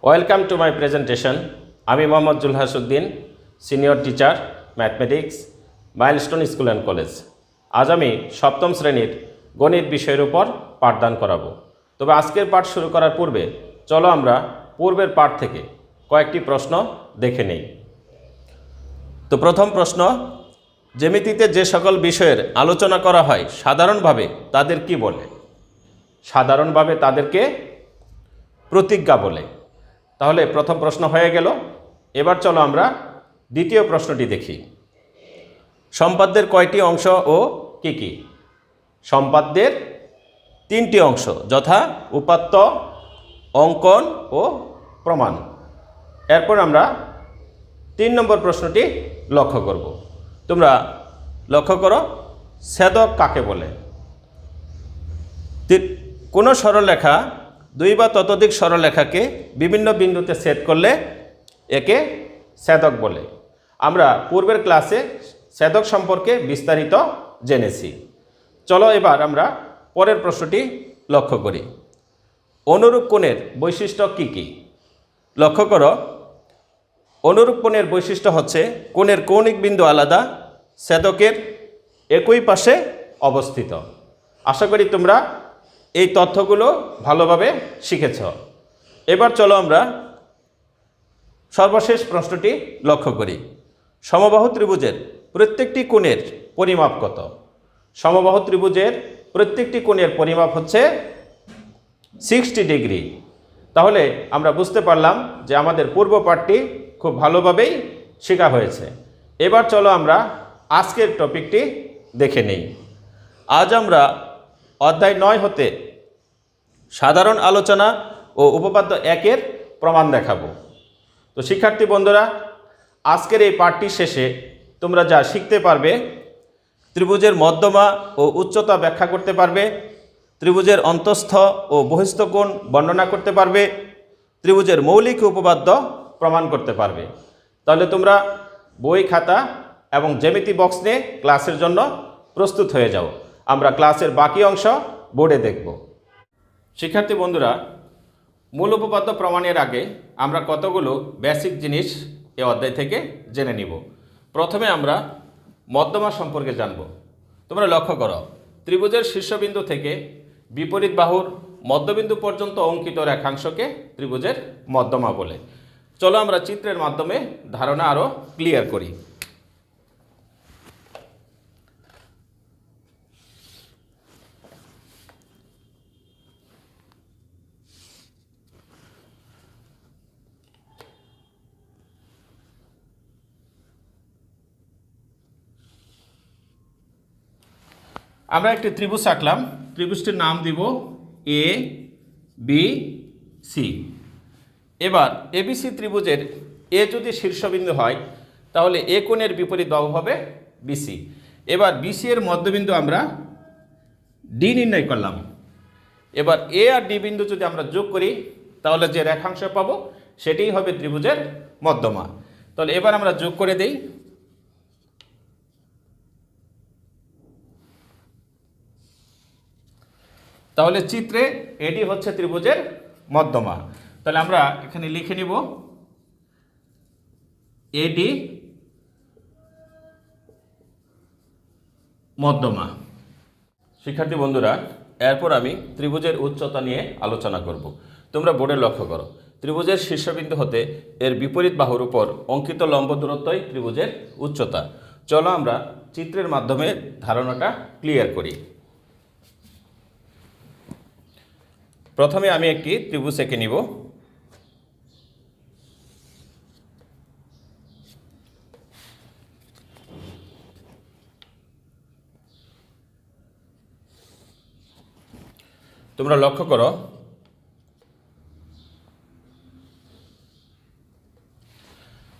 Welcome to my presentation. আমি Mohammad Julhasuddin, senior teacher mathematics, Milestone school and college. আজ আমি সপ্তম শ্রেণীর গণিত বিষয়ের উপর পাঠদান করাবো। তবে আজকের পাঠ শুরু করার পূর্বে চলো আমরা পূর্বের পাঠ থেকে কয়েকটি প্রশ্ন দেখে নেই। তো প্রথম প্রশ্ন, জ্যামিতিতে যে সকল বিষয়ের আলোচনা করা হয় সাধারণভাবে তাদের কি বলে? সাধারণভাবে তাদেরকে প্রতিজ্ঞা বলে। তাহলে প্রথম প্রশ্ন হয়ে গেল। এবার চলো আমরা দ্বিতীয় প্রশ্নটি দেখি। সম্পাদ্যের কয়টি অংশ ও কি কি? সম্পাদ্যের তিনটি অংশ, যথা উপাত্ত, অঙ্কন ও প্রমাণ। এরপর আমরা 3 নম্বর প্রশ্নটি লক্ষ্য করব। তোমরা লক্ষ্য করো, ছেদক কাকে বলে? কোনো সরলরেখা 2 বা ততোধিক সরলরেখাকে বিভিন্ন বিন্দুতে ছেদ করলে একে ছেদক বলে। আমরা পূর্বের ক্লাসে ছেদক সম্পর্কে বিস্তারিত জেনেছি। চলো এবার আমরা পরের প্রশ্নটি লক্ষ্য করি। অনুরূপ কোণের বৈশিষ্ট্য কি কি? লক্ষ্য করো, অনুরূপ কোণের বৈশিষ্ট্য হচ্ছে কোণের কৌণিক বিন্দু আলাদা, ছেদকের একই পাশে অবস্থিত। আশা করি তোমরা এই তথ্যগুলো ভালোভাবে শিখেছ। এবার চলো আমরা সর্বশেষ প্রশ্নটি লক্ষ্য করি। সমবাহু ত্রিভুজের প্রত্যেকটি কোণের পরিমাপ কত? সমবাহু ত্রিভুজের প্রত্যেকটি কোণের পরিমাপ হচ্ছে 60 ডিগ্রি। তাহলে আমরা বুঝতে পারলাম যে আমাদের পূর্ব পাঠটি খুব ভালোভাবেই শেখা হয়েছে। এবার চলো আমরা আজকের টপিকটি দেখে নেই। আজ আমরা অধ্যায় 9 হতে সাধারণ আলোচনা ও উপপাদ্য 1-এর প্রমাণ দেখাবো। তো শিক্ষার্থী বন্ধুরা, আজকের এই পাঠটি শেষে তোমরা যা শিখতে পারবে, ত্রিভুজের মধ্যমা ও উচ্চতা ব্যাখ্যা করতে পারবে, ত্রিভুজের অন্তঃস্থ ও বহিস্থ কোণ বর্ণনা করতে পারবে, ত্রিভুজের মৌলিক উপপাদ্য প্রমাণ করতে পারবে। তাহলে তোমরা বই, খাতা এবং জ্যামিতি বক্স নিয়ে ক্লাসের জন্য প্রস্তুত হয়ে যাও। আমরা ক্লাসের বাকি অংশ বোর্ডে দেখব। শিক্ষার্থী বন্ধুরা, মূল উপপাদ্য প্রমাণের আগে আমরা কতগুলো বেসিক জিনিস এই অধ্যায় থেকে জেনে নিব। প্রথমে আমরা মধ্যমা সম্পর্কে জানব। তোমরা লক্ষ্য করো, ত্রিভুজের শীর্ষবিন্দু থেকে বিপরীত বাহুর মধ্যবিন্দু পর্যন্ত অঙ্কিত রেখাংশকে ত্রিভুজের মধ্যমা বলে। চলো আমরা চিত্রের মাধ্যমে ধারণা আরও ক্লিয়ার করি। আমরা একটি ত্রিভুজ আঁকলাম। ত্রিভুজটির নাম দিব এ বি সি। এবার এবিসি ত্রিভুজের এ যদি শীর্ষবিন্দু হয় তাহলে এ কোণের বিপরীত বাহু হবে বিসি। এবার বিসি এর মধ্যবিন্দু আমরা ডি নির্ণয় করলাম। এবার এ আর ডি বিন্দু যদি আমরা যোগ করি তাহলে যে রেখাংশ পাবো সেটাই হবে ত্রিভুজের মধ্যমা। তাহলে এবার আমরা যোগ করে দেই। তাহলে চিত্রে এডি হচ্ছে ত্রিভুজের মধ্যমা। তাহলে আমরা এখানে লিখে নিব এডি মধ্যমা। শিক্ষার্থী বন্ধুরা, এরপর আমি ত্রিভুজের উচ্চতা নিয়ে আলোচনা করব। তোমরা বোর্ডে লক্ষ্য করো, ত্রিভুজের শীর্ষবিন্দু হতে এর বিপরীত বাহুর উপর অঙ্কিত লম্ব দূরত্বই ত্রিভুজের উচ্চতা। চলো আমরা চিত্রের মাধ্যমে ধারণাটা ক্লিয়ার করি। প্রথমে আমি একটি ত্রিভুজ এঁকে নিব। তোমরা লক্ষ্য করো,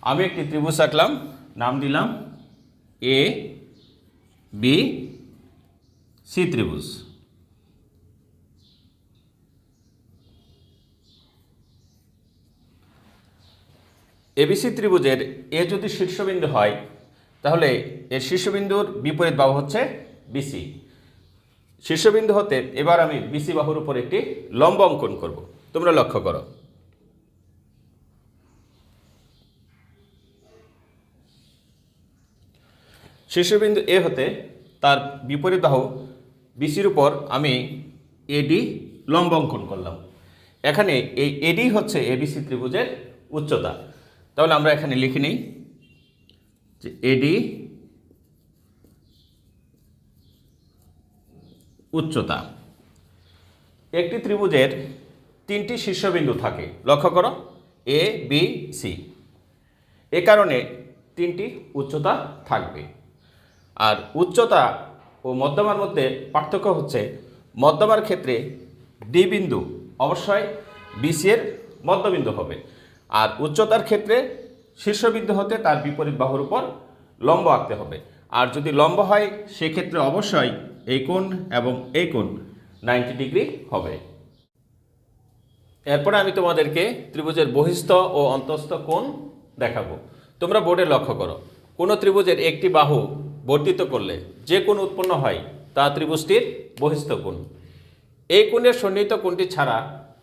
আমি একটি ত্রিভুজ আঁকলাম, নাম দিলাম এ বি সি ত্রিভুজ। এবিসি ত্রিভুজের এ যদি শীর্ষবিন্দু হয় তাহলে এর শীর্ষবিন্দুর বিপরীত বাহু হচ্ছে বিসি। শীর্ষবিন্দু হতে এবার আমি বিসি বাহুর উপর একটি লম্ব অঙ্কন করব। তোমরা লক্ষ্য করো, শীর্ষবিন্দু এ হতে তার বিপরীত বাহু বিসির উপর আমি এডি লম্ব অঙ্কন করলাম। এখানে এই এডি হচ্ছে এবিসি ত্রিভুজের উচ্চতা। তাহলে আমরা এখানে লিখে নিই যে এডি উচ্চতা। একটি ত্রিভুজের তিনটি শীর্ষবিন্দু থাকে, লক্ষ্য করো, এ বি সি। এ কারণে তিনটি উচ্চতা থাকবে। আর উচ্চতা ও মধ্যমার মধ্যে পার্থক্য হচ্ছে, মধ্যমার ক্ষেত্রে ডি বিন্দু অবশ্যই বিসি এর মধ্যবিন্দু হবে, আর উচ্চতার ক্ষেত্রে শীর্ষবিন্দু হতে তার বিপরীত বাহুর উপর লম্ব আঁকতে হবে। আর যদি লম্ব হয় সেক্ষেত্রে অবশ্যই এই কোণ এবং এই কোণ 90 ডিগ্রি হবে। এরপরে আমি তোমাদেরকে ত্রিভুজের বহিস্থ ও অন্তঃস্থ কোণ দেখাবো। তোমরা বোর্ডে লক্ষ্য করো, কোনো ত্রিভুজের একটি বাহু বর্ধিত করলে যে কোণ উৎপন্ন হয় তা ত্রিভুজটির বহিস্থ কোণ। এই কোণের সন্নিহিত কোণটি ছাড়া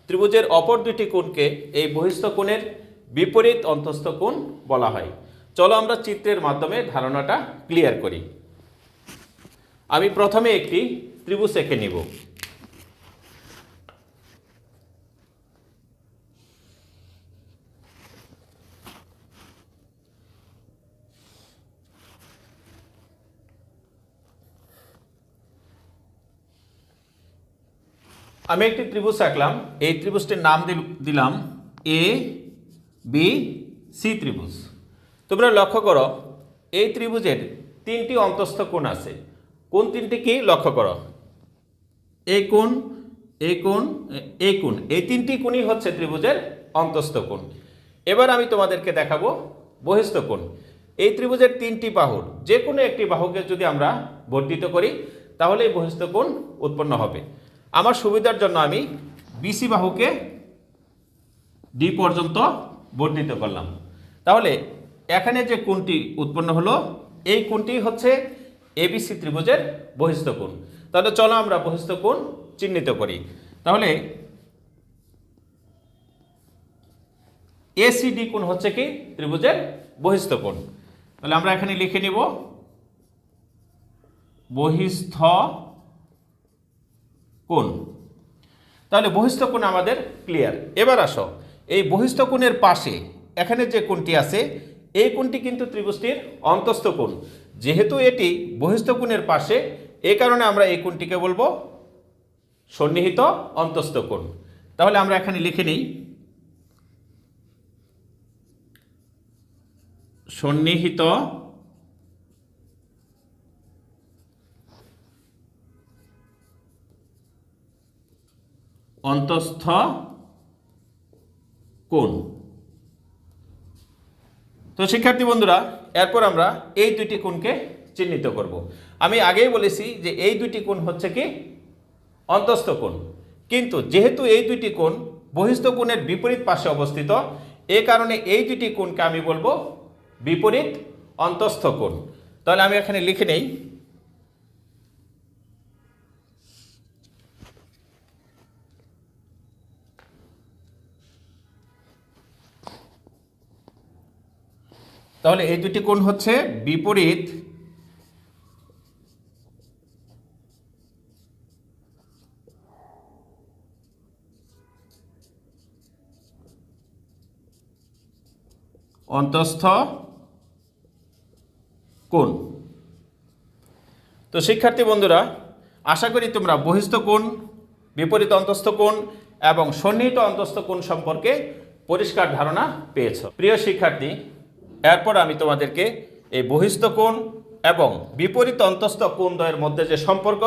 ত্রিভুজের অপর দুটি কোণকে এই বহিস্থ কোণের বিপরীত অন্তঃস্থ কোণ বলা হয়। চলো আমরা চিত্রের মাধ্যমে ধারণাটা ক্লিয়ার করি। আমি প্রথমে একটি ত্রিভুজ এঁকে নিব। আমি একটি ত্রিভুজ আঁকলাম, এই ত্রিভুজটির নাম দিলাম এ বি সি ত্রিভুজ। তোমরা লক্ষ্য করো, এই ত্রিভুজের তিনটি অন্তঃস্থ কোণ আছে। কোন তিনটি কি লক্ষ্য করো, এই কোণ, এই কোণ, এই কোণ, এই তিনটি কোণই হচ্ছে ত্রিভুজের অন্তঃস্থ কোণ। এবার আমি তোমাদেরকে দেখাবো বহিস্থ কোণ। এই ত্রিভুজের তিনটি বাহুর যে কোনো একটি বাহুকে যদি আমরা বর্ধিত করি তাহলে এই বহিস্থ কোণ উৎপন্ন হবে। আমার সুবিধার জন্য আমি বিসি বাহুকে ডি পর্যন্ত বর্ধিত করলাম। তাহলে এখানে যে কোণটি উৎপন্ন হলো এই কোণটি হচ্ছে এবিসি ত্রিভুজের বহিস্থ কোণ। তাহলে চলো আমরা বহিস্থ কোণ চিহ্নিত করি। তাহলে এসিডি কোণ হচ্ছে কি ত্রিভুজের বহিস্থ কোণ। তাহলে আমরা এখানে লিখে নিব বহিস্থ কোণ। তাহলে বহিস্থ কোণ আমাদের ক্লিয়ার। এবার আসো, এই বহিস্থ কোণের পাশে এখানে যে কোণটি আছে এই কোণটি কিন্তু ত্রিভুজটির অন্তঃস্থ কোণ। যেহেতু এটি বহিস্থ কোণের পাশে, এই কারণে আমরা এই কোণটিকে বলবো সন্নিহিত অন্তঃস্থ কোণ। তাহলে আমরা এখানে লিখে নিই সন্নিহিত অন্তঃস্থ কোণ। তো শিক্ষার্থী বন্ধুরা, এরপর আমরা এই দুটি কোণকে চিহ্নিত করব। আমি আগেই বলেছি যে এই দুটি কোণ হচ্ছে কি অন্তঃস্থ কোণ, কিন্তু যেহেতু এই দুটি কোণ বহিস্থ কোণের বিপরীত পাশে অবস্থিত, এই কারণে এই দুটি কোণকে আমি বলবো বিপরীত অন্তঃস্থ কোণ। তাহলে আমি এখানে লিখে নেই তাহলে এই দুটি কোণ হচ্ছে বিপরীত অন্তঃস্থ কোণ। তো শিক্ষার্থী বন্ধুরা, আশা করি তোমরা বহিস্থ কোণ, বিপরীত অন্তঃস্থ কোণ এবং সন্নিহিত অন্তঃস্থ কোণ সম্পর্কে পরিষ্কার ধারণা পেয়েছ। প্রিয় শিক্ষার্থী, এরপর আমি তোমাদেরকে এই বহিস্থ কোণ এবং বিপরীত অন্তঃস্থ কোণদ্বয়ের মধ্যে যে সম্পর্ক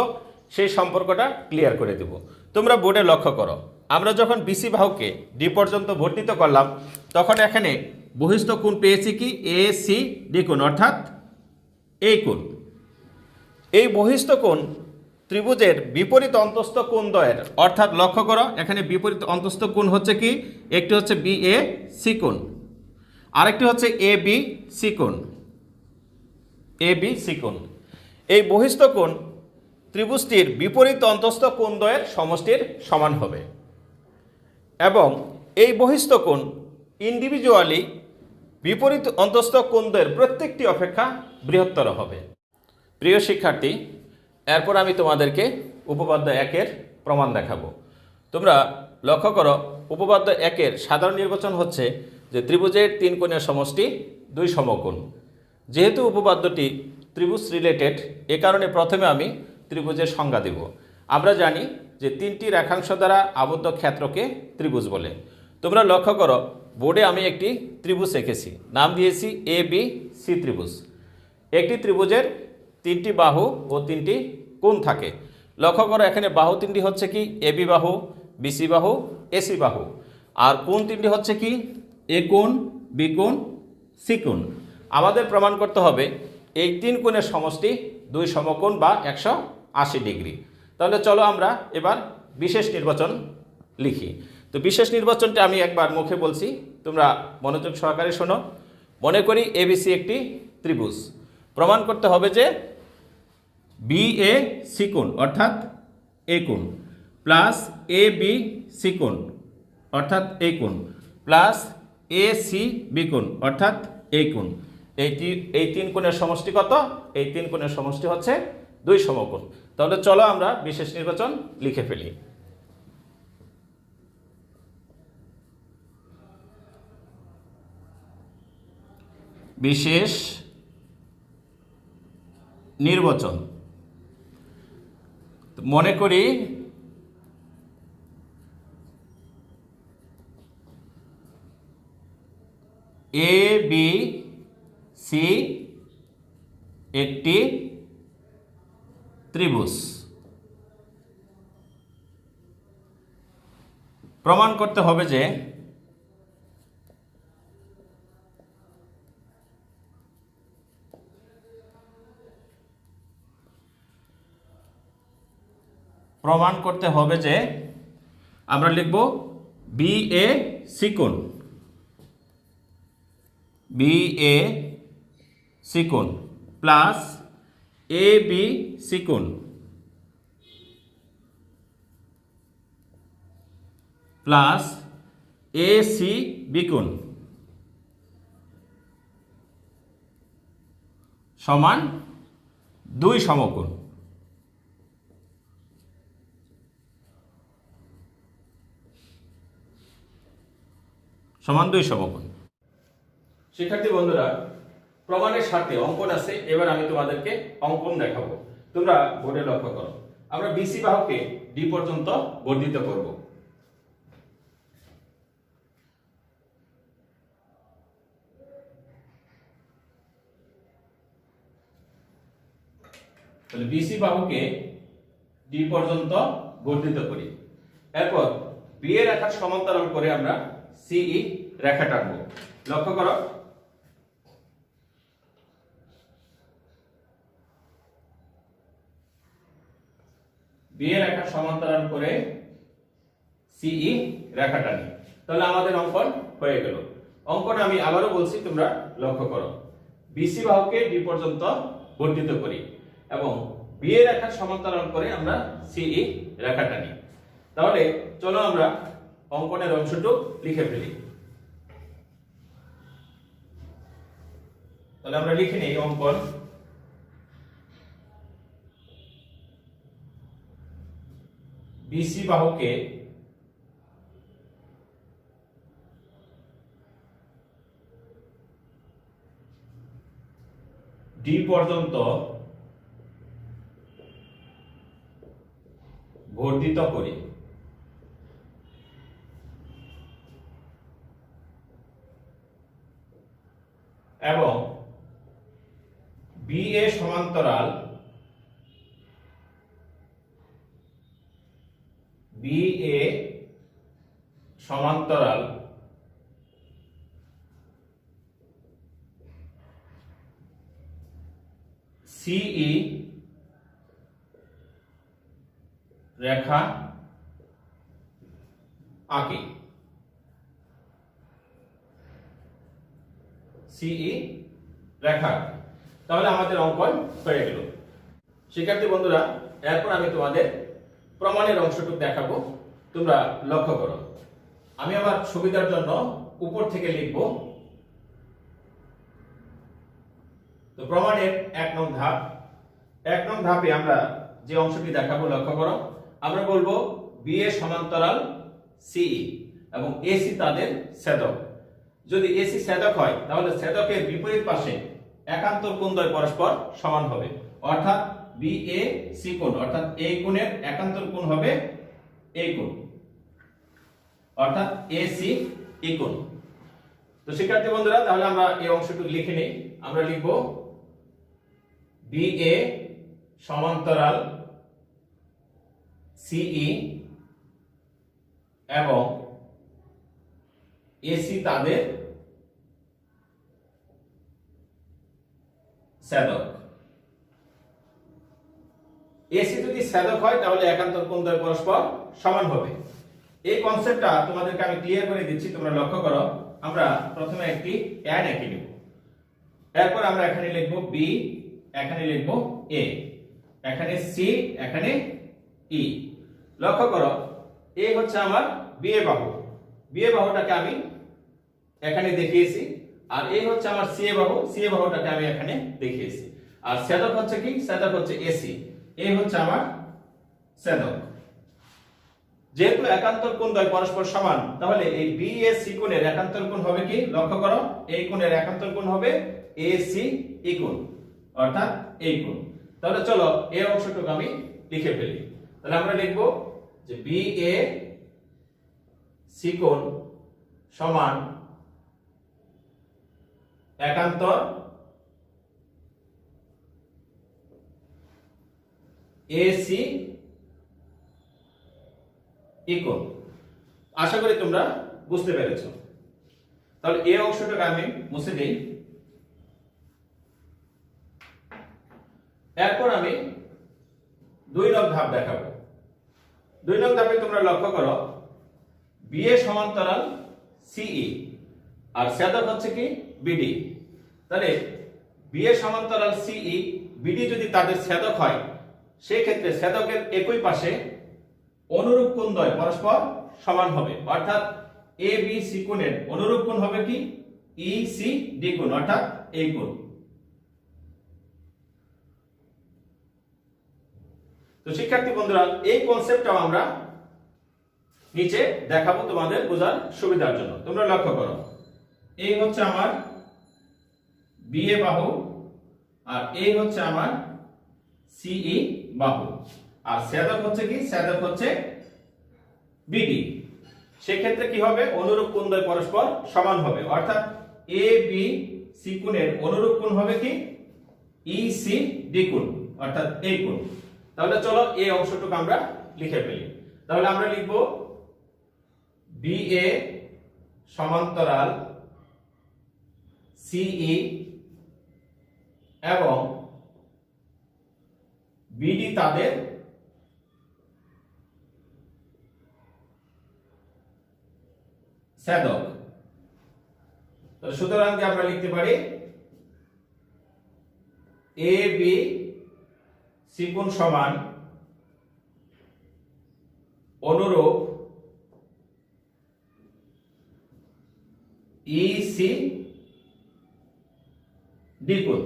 সেই সম্পর্কটা ক্লিয়ার করে দেব। তোমরা বোর্ডে লক্ষ্য করো, আমরা যখন বিসি বাহুকে ডি পর্যন্ত বর্ধিত করলাম তখন এখানে বহিস্থ কোণ পেয়েছি কি এ সি ডি কোণ, অর্থাৎ এই কোণ। এই বহিস্থ কোণ ত্রিভুজের বিপরীত অন্তঃস্থ কোণদ্বয়ের, অর্থাৎ লক্ষ্য করো এখানে বিপরীত অন্তঃস্থ কোণ হচ্ছে কি, একটি হচ্ছে বি এ সি কোণ, আরেকটি হচ্ছে এ বি সি কোণ, এ বি সি কোণ। এই বহিস্থ কোণ ত্রিভুজটির বিপরীত অন্তঃস্থ কোণদ্বয়ের সমষ্টির সমান হবে এবং এই বহিস্থ কোণ ইন্ডিভিজুয়ালি বিপরীত অন্তঃস্থ কোণদ্বয়ের প্রত্যেকটি অপেক্ষা বৃহত্তর হবে। প্রিয় শিক্ষার্থী, এরপর আমি তোমাদেরকে উপপাদ্য একের প্রমাণ দেখাবো। তোমরা লক্ষ্য করো, উপপাদ্য একের সাধারণ নির্বাচন হচ্ছে যে ত্রিভুজের তিন কোণের সমষ্টি দুই সমকোণ। যেহেতু উপপাদ্যটি ত্রিভুজ রিলেটেড, এ কারণে প্রথমে আমি ত্রিভুজের সংজ্ঞা দেব। আমরা জানি যে তিনটি রেখাংশ দ্বারা আবদ্ধ ক্ষেত্রকে ত্রিভুজ বলে। তোমরা লক্ষ্য করো, বোর্ডে আমি একটি ত্রিভুজ এঁকেছি, নাম দিয়েছি ABC ত্রিভুজ। একটি ত্রিভুজের তিনটি বাহু ও তিনটি কোণ থাকে। লক্ষ্য করো, এখানে বাহু তিনটি হচ্ছে কি AB বাহু, BC বাহু, AC বাহু, আর কোণ তিনটি হচ্ছে কি A কোণ, B কোণ, C কোণ। আমাদের প্রমাণ করতে হবে এই তিন কোণের সমষ্টি দুই সমকোণ বা 180 ডিগ্রি। তাহলে চলো আমরা এবার বিশেষ নির্বাচন লিখি। তো বিশেষ নির্বাচনটা আমি একবার মুখে বলছি, তোমরা মনোযোগ সহকারে শোনো। মনে করি ABC একটি ত্রিভুজ। প্রমাণ করতে হবে যে BAC কোণ অর্থাৎ A কোণ প্লাস ABC কোণ অর্থাৎ A কোণ প্লাস ACB কোণ অর্থাৎ A কোণ। এই তিন কোণের সমষ্টি কত? এই তিন কোণের সমষ্টি হচ্ছে দুই সমকোণ। তাহলে চলো আমরা বিশেষ নির্বাচন লিখে ফেলি। বিশেষ নির্বাচন মনে করি ABC একটি ত্রিভুজ। প্রমাণ করতে হবে যে আমরা লিখব BAC কোণ, BAC কোণ প্লাস ABC কোণ প্লাস ACB কোণ সমান দুই সমকোণ। সমান দুই সমকোণ। শিক্ষার্থী বন্ধুরা, প্রমাণের সাথে অঙ্কন আছে। এবার আমি তোমাদেরকে অঙ্কন দেখাবো। তোমরা বোর্ডে লক্ষ্য করো, আমরা BC বাহুকে D পর্যন্ত বর্ধিত করব। তাহলে BC বাহুকে D পর্যন্ত বর্ধিত করি। এরপর BA রেখার সমান্তরাল করে আমরা CE রেখা টানবো। লক্ষ্য করো, BA রেখার সমান্তরাল করে CE রেখা টানি। তাহলে আমাদের অঙ্কন হয়ে গেল। অঙ্কন আমি আবারও বলছি, তোমরা লক্ষ্য করো, BC বাহুকে D পর্যন্ত বর্ধিত করি এবং BA রেখার সমান্তরাল করে আমরা CE রেখা টানি। তাহলে চলো আমরা অঙ্কনের অংশটুকু লিখে ফেলি। তাহলে আমরা লিখে নেই অঙ্কন BC বাহুকে D পর্যন্ত বর্ধিত করি এবং BA সমান্তরাল CE রেখা আঁকি। CE রেখা। তাহলে আমাদের অঙ্কন হয়ে গেল। শিক্ষার্থী বন্ধুরা, এরপর আমি তোমাদের প্রমাণের অংশটুকু দেখাবো। তোমরা লক্ষ্য করো, আমি আমার সুবিধার জন্য উপর থেকে লিখব। তো প্রমাণের 1 নং ধাপ, এক নং ধাপে আমরা যে অংশটি দেখাবো লক্ষ্য করো, আমরা বলবো বি এ সমান্তরাল সিই এবং এসি তাদের ছেদক। যদি এসি ছেদক হয় তাহলে ছেদকের বিপরীত পাশে একান্তর কোণদ্বয় পরস্পর সমান হবে, অর্থাৎ বি এ সি কোণ, অর্থাৎ এই কোণের একান্তর কোণ হবে এই কোণ, অর্থাৎ এসি ই কোণ। তো শিক্ষার্থী বন্ধুরা, তাহলে আমরা এই অংশটুকু লিখে নিই। আমরা লিখব বি এ সমান্তরাল সিই এবং এসি তাদের ছেদক। এসি যদি ছেদক হয় তাহলে একান্তর কোণদ্বয় পরস্পর সমান হবে। এই কনসেপ্টটা তোমাদেরকে আমি ক্লিয়ার করে দিচ্ছি, তোমরা লক্ষ্য করো। আমরা প্রথমে একটি ট্যান এঁকে নেব, এরপর আমরা এখানে লিখব বি, এখানে লিখব এ, এখানে সি, এখানে ই। লক্ষ্য করো, এ হচ্ছে আমার বিএ বাহু, বিএ বাহুটাকে আমি এখানে দেখিয়েছি, আর এ হচ্ছে আমার সিএ বাহু, সিএ বাহুটাকে আমি এখানে দেখিয়েছি। আর ছেদক হচ্ছে কি? ছেদক হচ্ছে এসি, এই হচ্ছে আমার ছেদক। যেহেতু একান্তর কোণদ্বয় পরস্পর সমান, তাহলে এই বি এ সি কোণের একান্তর কোণ হবে কি? লক্ষ্য করো, এই কোণের একান্তর কোণ হবে এ সি ই কোণ, অর্থাৎ এই কোণ। তাহলে চলো এই অংশটুকু আমি লিখে ফেলি। তাহলে আমরা লিখব যে বি এ সি কোণ সমান একান্তর এ সি ই কোণ। আশা করি তোমরা বুঝতে পেরেছ। তাহলে এই অংশটাকে আমি মুছে দিই। এরপর আমি 2 নং ধাপ দেখাবো। 2 নং ধাপে তোমরা লক্ষ্য করো, বি এ সমান্তরাল সিই আর ছেদক হচ্ছে কি? বিডি। তাহলে বি এ সমান্তরাল সিই বিডি যদি তাদের ছেদক হয়, সেই ক্ষেত্রে ছেদকের একই পাশে অনুরূপ কোণদ্বয় পরস্পর সমান হবে, অর্থাৎ এ বি সি কোণের অনুরূপ কোণ হবে কি? ই সি ডি কোণ, অর্থাৎ এই কোণ। তো শিক্ষার্থী বন্ধুরা, এই কনসেপ্টটাও আমরা নিচে দেখাবো তোমাদের বোঝার সুবিধার জন্য। তোমরা লক্ষ্য করো, এই হচ্ছে আমার বিএ বাহু আর এই হচ্ছে আমার সিই বাহু, আর ছেদক হচ্ছে কি? ছেদক হচ্ছে বিডি। সেক্ষেত্রে কি হবে? অনুরূপ কোণদ্বয় পরস্পর সমান হবে, অর্থাৎ এ বি সি কোণের অনুরূপ কোণ হবে কি? ই সি ডি কোণ, অর্থাৎ এই কোণ। তাহলে চলো এই অংশটুকু আমরা লিখে ফেলি। তাহলে আমরা লিখব বি এ সমান্তরাল সিই এবং বিডি তাদের ছেদক। তাহলে সুতরাং যে আমরা লিখতে পারি এ বি সি কোণ সমান অনুরূপ ই সি ডি কোণ।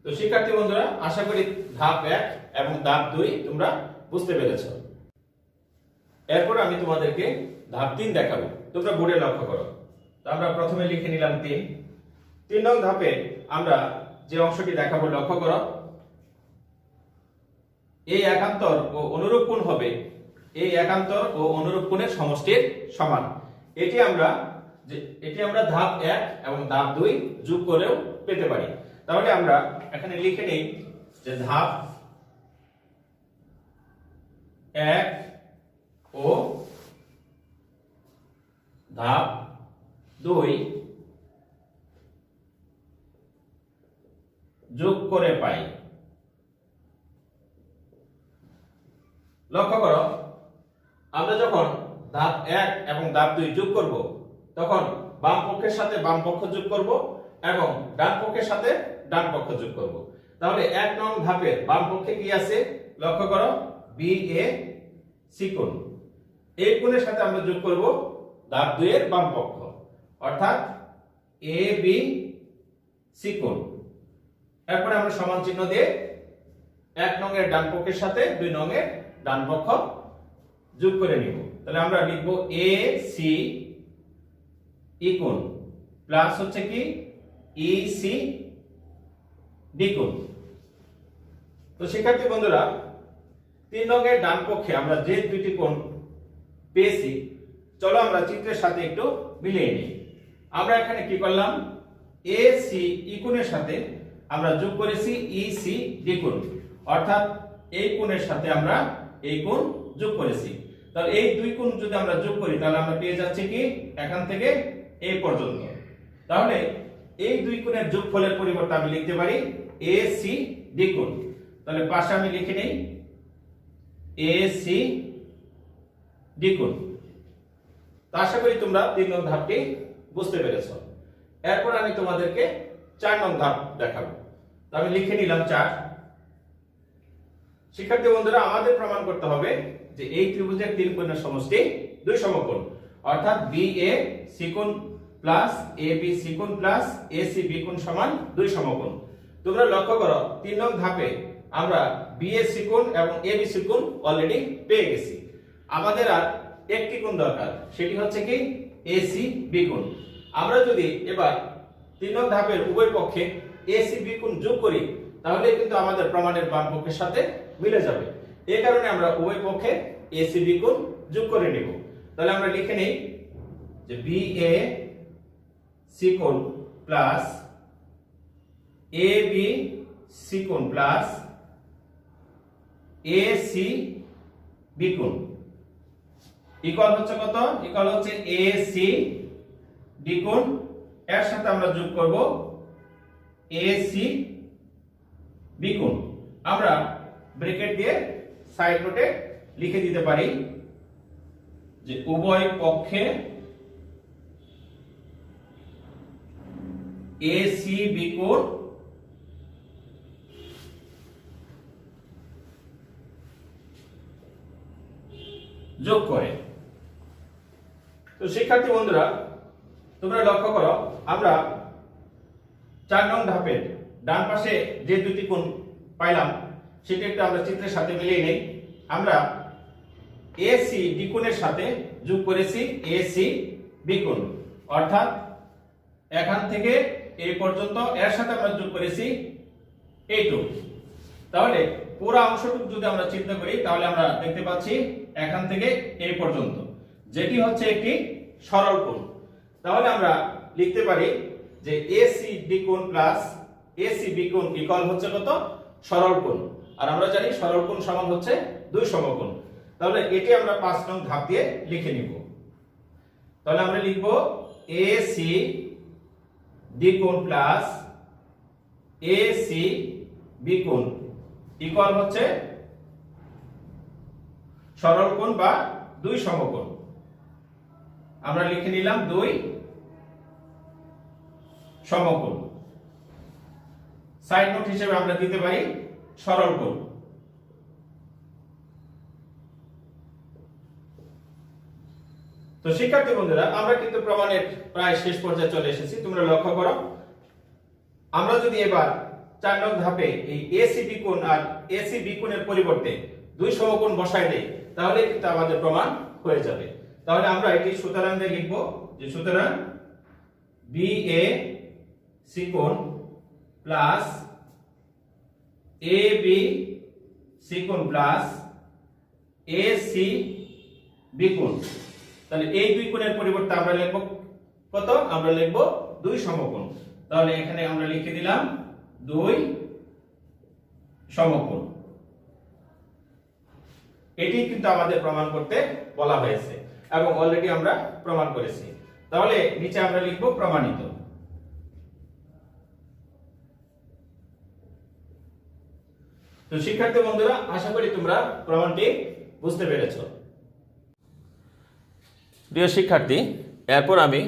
তো শিক্ষার্থী বন্ধুরা, আশা করি ধাপ 1 এবং ধাপ 2 তোমরা বুঝতে পেরেছ। এরপর আমি তোমাদেরকে ধাপ 3 দেখাবো। তোমরা বোর্ডে লক্ষ্য করো। তো আমরা প্রথমে লিখে নিলাম 3 নং ধাপে আমরা যে অংশটি দেখাবো লক্ষ্য করো, এই একান্তর ও অনুরূপ কোণ হবে এই একান্তর ও অনুরূপ কোণের সমষ্টির সমান। এটি আমরা ধাপ 1 এবং ধাপ 2 যোগ করেও পেতে পারি। তাহলে আমরা এখানে লিখে নেই যে ধাপ 1 ও ধাপ 2 যোগ করে পাই। লক্ষ্য করো, আমরা যখন ধাপ 1 এবং ধাপ 2 যোগ করব, তখন বাম পক্ষের সাথে বাম পক্ষ যোগ করব এবং ডান পক্ষের সাথে ডান পক্ষ যোগ করব। তাহলে 1 নং ধাপের বাম পক্ষে কি আছে? লক্ষ্য করো, বি এ সি কোণ। এই কোণের সাথে আমরা যোগ করব ধাপ 2 এর বাম পক্ষ, অর্থাৎ এ বি সি কোণ। এরপরে আমরা সমান চিহ্ন দিয়ে 1 নং এর ডান পক্ষের সাথে 2 নং এর ডান পক্ষ যোগ করে নিব। তাহলে আমরা লিখব AC ইকুন প্লাস হচ্ছে কি EC দ্বিগুণ। তো শিক্ষার্থী বন্ধুরা 3 নং এর ডান পক্ষে আমরা যে দুইটি কোণ পেয়েছি, চলো আমরা চিত্রের সাথে একটু মিলিয়ে নিই। আমরা এখানে কি করলাম, AC ইকুনের সাথে আমরা যোগ করেছি EC দ্বিগুণ, অর্থাৎ এই কোণের সাথে আমরা এই কোণ যোগ করেছি। তাহলে এই দুই কোণ যদি আমরা যোগ করি তাহলে আমরা পেয়ে যাচ্ছি কি এখান থেকে এই পর্যন্ত। তাহলে এই দুই কোণের যোগফলের পরিবর্তে আমি লিখতে পারি AC দ্বিগুণ। তাহলে পাশে আমি লিখে নেই AC দ্বিগুণ। তো আশা করি তোমরা 3 নং ধাপটি বুঝতে পেরেছো। এরপর আমি তোমাদেরকে 4 নং ধাপ দেখাবো। তো আমি লিখে নিলাম 4। শিক্ষার্থী বন্ধুরা, আমাদের প্রমাণ করতে হবে যে এই ত্রিভুজের 3 কোণের সমষ্টি 2 সমকোণ, অর্থাৎ BAC কোণ প্লাস ABC কোণ প্লাস ACB কোণ সমান 2 সমকোণ। তোমরা লক্ষ্য করো 3 নং ধাপে আমরা BAC কোণ এবং ABC কোণ অলরেডি পেয়ে গেছি। আমাদের আর একটি কোণ দরকার, সেটি হচ্ছে কি ACB কোণ। আমরা যদি এবার 3 নং ধাপের উভয় পক্ষে ACB কোণ যোগ করি তাহলে কিন্তু আমাদের প্রমাণের বাম পক্ষের সাথে মিলে যাবে। এই কারণে আমরা উভয় পক্ষে ACB কোণ যোগ করে নেব। তাহলে আমরা লিখে নেই যে BAC কোণ প্লাস ABC কোণ প্লাস ACB কোণ ইকুয়াল হচ্ছে কত, ইকুয়াল হচ্ছে AC দ্বিগুণ, এর সাথে আমরা যোগ করব ACB কোণ। আমরা ব্র্যাকেট দিয়ে সাইড নোটে লিখে দিতে পারি যে উভয় পক্ষে ACB কোণ যোগ করে। তো শিক্ষার্থী বন্ধুরা, তোমরা লক্ষ্য করো আমরা 4 নং ধাপের ডান পাশে যে দুটি কোণ পাইলাম সেটি একটু আমরা চিত্রের সাথে মিলিয়ে নেই। আমরা AC দ্বিগুণের সাথে যোগ করেছি ACB কোণ, অর্থাৎ এখান থেকে এই পর্যন্ত এর সাথে আমরা যোগ করেছি এইটুকু। তাহলে পুরো অংশটুকু যদি আমরা চিন্তা করি তাহলে আমরা দেখতে পাচ্ছি এখান থেকে এই পর্যন্ত, যেটি হচ্ছে একটি সরল কোণ। তাহলে আমরা লিখতে পারি যে AC দ্বিগুণ প্লাস ACB কোণ ইকুয়াল হচ্ছে কত, সরল কোণ। আর আমরা জানি সরল কোণ সমান হচ্ছে 2 সমকোণ। তাহলে এটি আমরা 5 নং ধাপ দিয়ে লিখে নিব। তাহলে আমরা লিখব AC দ্বিগুণ প্লাস ACB কোণ ইকুয়াল হচ্ছে সরল কোণ বা 2 সমকোণ। আমরা লিখে নিলাম 2 সমকোণ। সাইড নোট হিসেবে আমরা দিতে পারি সরল কোণ। তো শিক্ষার্থী বন্ধুরা, আমরা কিন্তু প্রমাণের প্রায় শেষ পর্যায়ে চলে এসেছি। তোমরা লক্ষ্য করো আমরা যদি এবার 4 নং ধাপে এই ACB কোণ আর ACB কোণের পরিবর্তে 2 সমকোণ বসাই দেই তাহলে কিন্তু আমাদের প্রমাণ হয়ে যাবে। তাহলে আমরা এটি সুতরাং দিয়ে লিখব যে সুতরাং BAC কোণ প্লাস ABC কোণ প্লাস ACB কোণ। তাহলে এই দুই কোণের পরিবর্তে আমরা লিখব কত, আমরা লিখব 2 সমকোণ। তাহলে এখানে আমরা লিখে দিলাম 2 সমকোণ। এটি কিন্তু আমাদের প্রমাণ করতে বলা হয়েছে এবং অলরেডি আমরা প্রমাণ করেছি। তাহলে নিচে আমরা লিখব প্রমাণিত। তো শিক্ষার্থী বন্ধুরা, আশা করি তোমরা প্রমাণটি বুঝতে পেরেছো। প্রিয় শিক্ষার্থী, এরপর আমি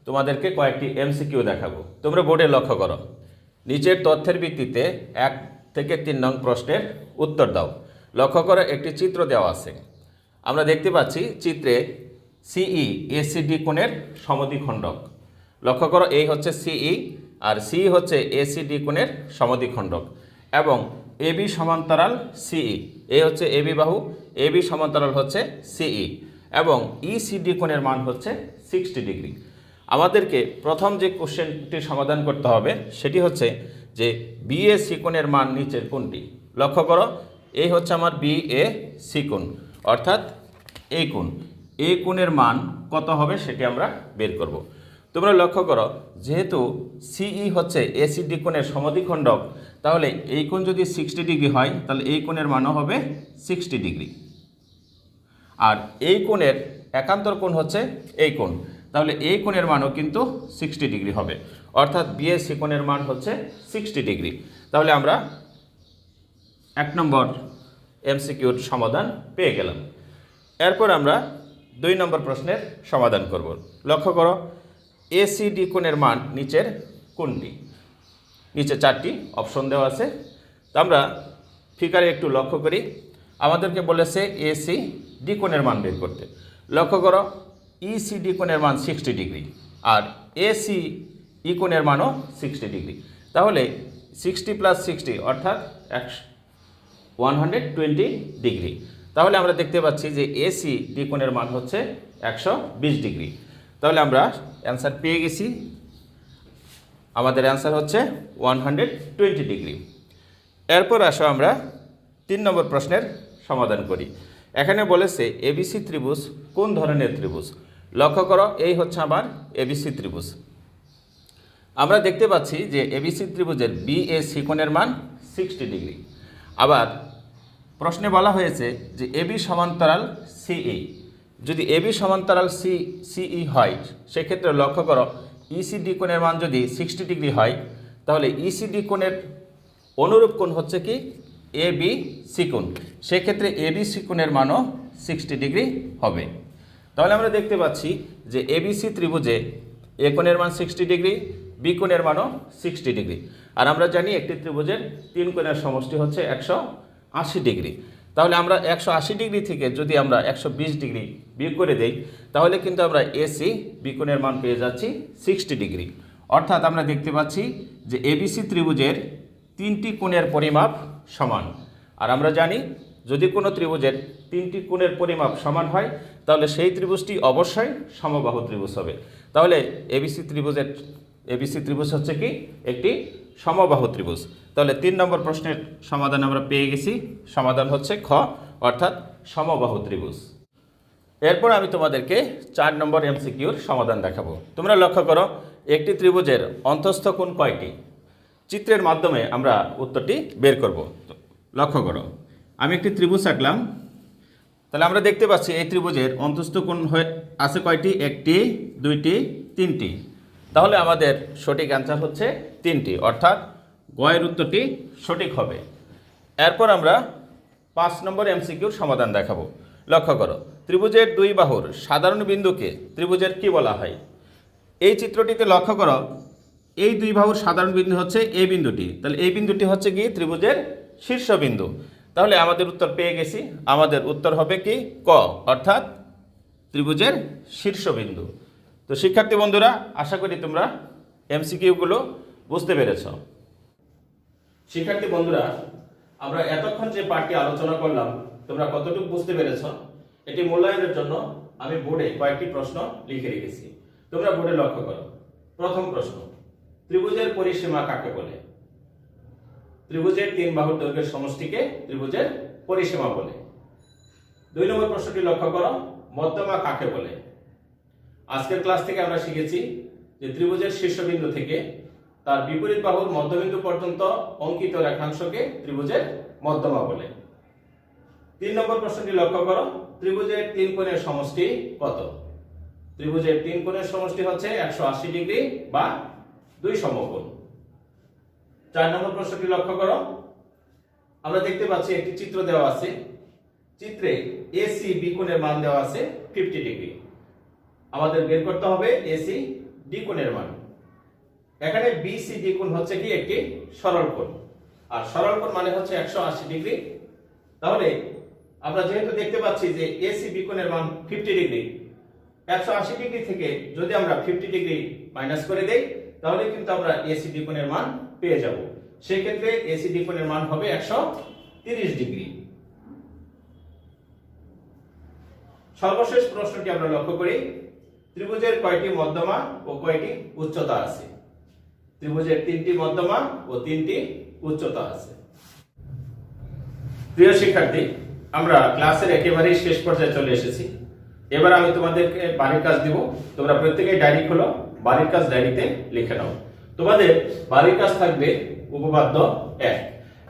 তোমাদেরকে কয়েকটি MCQ দেখাবো। তোমরা বোর্ডে লক্ষ্য করো, নিচের তথ্যের ভিত্তিতে 1 থেকে 3 নং প্রশ্নের উত্তর দাও। লক্ষ্য করো একটি চিত্র দেওয়া আছে। আমরা দেখতে পাচ্ছি চিত্রে CE ACD কোণের সমদ্বিখণ্ডক। লক্ষ্য করো এই হচ্ছে CE আর C হচ্ছে ACD কোণের সমদ্বিখণ্ডক এবং এবি সমান্তরাল সিই, এই হচ্ছে এবি বাহু, এবি সমান্তরাল হচ্ছে সিই, এবং ইসিডি কোণের মান হচ্ছে 60 ডিগ্রি। আমাদেরকে প্রথম যে কোশ্চেনটি সমাধান করতে হবে সেটি হচ্ছে যে বিএসি কোণের মান নিচের কোণটি। লক্ষ্য করো, এই হচ্ছে আমার বিএসি কোণ, অর্থাৎ এই কোণ, এই কোণের মান কত হবে সেটি আমরা বের করব। তোমরা লক্ষ্য করো, যেহেতু সিই হচ্ছে এসিডি কোণের সমদ্বিখণ্ডক, তাহলে এই কোণ যদি 60 ডিগ্রি হয় তাহলে এই কোণের মানও হবে 60 ডিগ্রি। আর এই কোণের একান্তর কোণ হচ্ছে এই কোণ, তাহলে এই কোণের মানও কিন্তু 60 ডিগ্রি হবে, অর্থাৎ বিএসি কোণের মান হচ্ছে 60 ডিগ্রি। তাহলে আমরা 1 নম্বর এমসিকিউর সমাধান পেয়ে গেলাম। এরপর আমরা 2 নম্বর প্রশ্নের সমাধান করব। লক্ষ্য করো, এসিডি কোণের মান নিচের কোনটি? নিচে 4টি অপশন দেওয়া আছে। তো আমরা ফিগারে একটু লক্ষ্য করি, আমাদেরকে বলেছে এসিডি কোণের মান বের করতে। লক্ষ্য করো, ইসিডি কোণের মান 60 ডিগ্রি আর এসিই কোণের মানও 60 ডিগ্রি, তাহলে 60 + 60 অর্থাৎ 120 ডিগ্রি। তাহলে আমরা দেখতে পাচ্ছি যে এসিডি কোণের মান হচ্ছে 120 ডিগ্রি। তাহলে আমরা অ্যান্সার পেয়ে গেছি, আমাদের অ্যান্সার হচ্ছে 120 ডিগ্রি। এরপর আসো আমরা 3 নম্বর প্রশ্নের সমাধান করি। এখানে বলেছে এবিসি ত্রিভুজ কোন ধরনের ত্রিভুজ? লক্ষ্য করো, এই হচ্ছে আমার এবিসি ত্রিভুজ। আমরা দেখতে পাচ্ছি যে এবিসি ত্রিভুজের বিএসি কোণের মান 60 ডিগ্রি। আবার প্রশ্নে বলা হয়েছে যে এবি সমান্তরাল সিই, যদি এবি সমান্তরাল সিই হয় সেক্ষেত্রে লক্ষ্য করো, ইসিডি কোণের মান যদি 60 ডিগ্রি হয় তাহলে ইসিডি কোণের অনুরূপ কোণ হচ্ছে কি এবিসি কোণ, সেক্ষেত্রে এবিসি কোণের মানও 60 ডিগ্রি হবে। তাহলে আমরা দেখতে পাচ্ছি যে এবিসি ত্রিভুজে এ কোণের মান 60 ডিগ্রি, বি কোণের মানও 60 ডিগ্রি। আর আমরা জানি একটি ত্রিভুজের 3 কোণের সমষ্টি হচ্ছে 180 ডিগ্রি। তাহলে আমরা 180 ডিগ্রি থেকে যদি আমরা 120 ডিগ্রি বিয়োগ করে দেই তাহলে কিন্তু আমরা এসি বি কোণের মান পেয়ে যাচ্ছি 60 ডিগ্রি। অর্থাৎ আমরা দেখতে পাচ্ছি যে এবিসি ত্রিভুজের 3টি কোণের পরিমাপ সমান। আর আমরা জানি যদি কোনো ত্রিভুজের 3টি কোণের পরিমাপ সমান হয় তাহলে সেই ত্রিভুজটি অবশ্যই সমবাহু ত্রিভুজ হবে। তাহলে এবিসি ত্রিভুজ হচ্ছে কি একটি সমবাহু ত্রিভুজ। তাহলে 3 নম্বর প্রশ্নের সমাধান আমরা পেয়ে গেছি, সমাধান হচ্ছে খ, অর্থাৎ সমবাহু ত্রিভুজ। এরপর আমি তোমাদেরকে 4 নম্বর এমসিকিউর সমাধান দেখাবো। তোমরা লক্ষ্য করো, একটি ত্রিভুজের অন্তঃস্থ কোণ কয়টি? চিত্রের মাধ্যমে আমরা উত্তরটি বের করব। লক্ষ্য করো, আমি একটি ত্রিভুজ আঁকলাম, তাহলে আমরা দেখতে পাচ্ছি এই ত্রিভুজের অন্তঃস্থ কোণ আছে কয়টি? 1টি, 2টি, 3টি। তাহলে আমাদের সঠিক অ্যান্সার হচ্ছে 3টি, অর্থাৎ গ এর উত্তরটি সঠিক হবে। এরপর আমরা 5 নম্বর এমসিকিউর সমাধান দেখাবো। লক্ষ্য করো, ত্রিভুজের 2 বাহুর সাধারণ বিন্দুকে ত্রিভুজের কি বলা হয়? এই চিত্রটিতে লক্ষ্য করো, এই 2 বাহুর সাধারণ বিন্দু হচ্ছে এই বিন্দুটি, তাহলে এই বিন্দুটি হচ্ছে কি ত্রিভুজের শীর্ষবিন্দু। তাহলে আমাদের উত্তর পেয়ে গেছি, আমাদের উত্তর হবে কি ক, অর্থাৎ ত্রিভুজের শীর্ষবিন্দু। তো শিক্ষার্থী বন্ধুরা, আশা করি তোমরা এমসিকিউগুলো বুঝতে পেরেছ। শিক্ষার্থী বন্ধুরা, আমরা এতক্ষণ যে পাঠটি আলোচনা করলাম তোমরা কতটুকু বুঝতে পেরেছ এটি মূল্যায়নের জন্য আমি বোর্ডে কয়েকটি প্রশ্ন লিখে রেখেছি। তোমরা বোর্ডে লক্ষ্য করো। প্রথম প্রশ্ন, ত্রিভুজের পরিসীমা কাকে বলে? ত্রিভুজের 3 বাহুর দৈর্ঘ্যের সমষ্টিকে ত্রিভুজের পরিসীমা বলে। 2 নম্বর প্রশ্নটি লক্ষ্য করো, মধ্যমা কাকে বলে? আজকের ক্লাস থেকে আমরা শিখেছি যে ত্রিভুজের শীর্ষবিন্দু থেকে তার বিপরীত বাহুর মধ্যবিন্দু পর্যন্ত অঙ্কিত রেখাংশকে ত্রিভুজের মধ্যমা বলে। 3 নম্বর প্রশ্নটি লক্ষ্য করো, ত্রিভুজের 3 কোণের সমষ্টি কত? ত্রিভুজের 3 কোণের সমষ্টি হচ্ছে 180 ডিগ্রি বা 2 সমকোণ। 4 নম্বর প্রশ্নটি লক্ষ্য করো, আমরা দেখতে পাচ্ছি একটি চিত্র দেওয়া আছে, চিত্রে এসি বি কোণের মান দেওয়া আছে 50 ডিগ্রি। আমাদের বের করতে হবে এসি ডি কোণের মান। এখানে বিসি ডি কোণ হচ্ছে কি একটি সরল কোণ, আর সরল কোণ মানে হচ্ছে 180 ডিগ্রি। তাহলে আমরা যেহেতু দেখতে পাচ্ছি যে এসি বি কোণের মান 50 ডিগ্রি, 180 ডিগ্রি থেকে যদি আমরা 50 ডিগ্রি মাইনাস করে দেই তাহলে কিন্তু আমরা এসিডি কোণের মান পেয়ে যাব। সেই ক্ষেত্রে এসিডি কোণের মান হবে 130 ডিগ্রি। সর্বশেষ প্রশ্নটি আমরা লক্ষ্য করি, ত্রিভুজের কয়টি মধ্যমা ও কয়টি উচ্চতা আছে? ত্রিভুজের 3টি মধ্যমা ও 3টি উচ্চতা আছে। প্রিয় শিক্ষার্থী, আমরা ক্লাসের একেবারেই শেষ পর্যায়ে চলে এসেছি। এবার আমি তোমাদেরকে বাড়ির কাজ দিব। তোমরা প্রত্যেকেই ডায়েরি খোলো, বাড়ির কাজ ডায়েরিতে লিখে নাও। তোমাদের বাড়ির কাজ থাকবে উপপাদ্য 1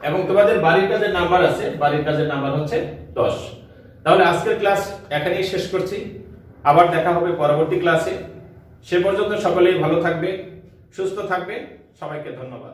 এবং তোমাদের বাড়ির কাজের নাম্বার আছে, বাড়ির কাজের নাম্বার হচ্ছে 10। তাহলে আজকের ক্লাস এখানেই শেষ করছি। আবার দেখা হবে পরবর্তী ক্লাসে। সে পর্যন্ত সকলেই ভালো থাকবে, সুস্থ থাকবে। সবাইকে ধন্যবাদ।